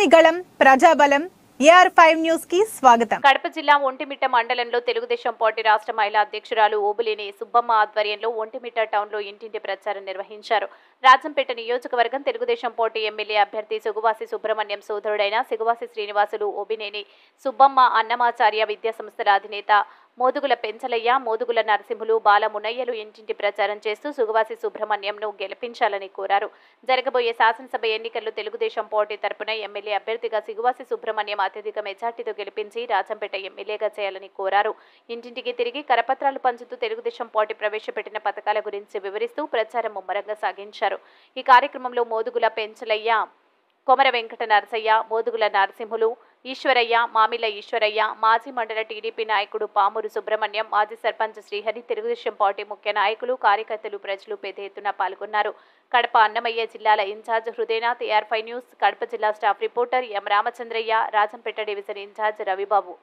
ప్రజాని గళం ప్రజాబలం AR5 news కి స్వాగతం. కడప జిల్లా ఒంటిమిట్ట మండలంలో తెలుగుదేశం పార్టీ రాష్ట్ర మహిళా అధ్యక్షురాలు ఓబులేని సుబ్బమ్మ ఆధ్వర్యంలో ఒంటిమిట్ట టౌన్లో ఇంటింటి ప్రచారం నిర్వహించారు. రాజంపేట నియోజకవర్గం తెలుగుదేశం పార్టీ ఎమ్మెల్యే అభ్యర్థి సుగువాసి సుబ్రహ్మణ్యం సోదరుడైన సిగువాసి శ్రీనివాసులు ఓబినేని సుబ్బమ్మ అన్నమాచార్య విద్యాసంస్థల అధినేత మోదుగుల పెంచలయ్య, మోదుగుల నరసింహులు, బాలమునయ్యలు ఇంటింటి ప్రచారం చేస్తూ సుగువాసి సుబ్రహ్మణ్యంను గెలిపించాలని కోరారు. జరగబోయే శాసనసభ ఎన్నికల్లో తెలుగుదేశం పార్టీ తరపున ఎమ్మెల్యే అభ్యర్థిగా సిగువాసి సుబ్రహ్మణ్యం అత్యధిక మెజార్టీతో గెలిపించి రాజంపేట ఎమ్మెల్యేగా చేయాలని కోరారు. ఇంటింటికి తిరిగి కరపత్రాలు పంచుతూ తెలుగుదేశం పార్టీ ప్రవేశపెట్టిన పథకాల గురించి వివరిస్తూ ప్రచారం ముమ్మరంగా సాగించారు. ఈ కార్యక్రమంలో మోదుగుల పెంచలయ్య, కొమర వెంకట నరసయ్య, మోదుగుల నరసింహులు, ఈశ్వరయ్య, మామిల ఈశ్వరయ్య, మాజీ మండల టీడీపీ నాయకుడు పామూరు సుబ్రహ్మణ్యం, మాజీ సర్పంచ్ శ్రీహరి, తెలుగుదేశం పార్టీ ముఖ్య నాయకులు, కార్యకర్తలు, ప్రజలు పెద్ద ఎత్తున పాల్గొన్నారు. కడప అన్నమయ్య జిల్లాల incharge Hridaynath, AR5 news Kadapa జిల్లా staff reporter M Ramachandraiah, Rajampet division in charge Ravibabu.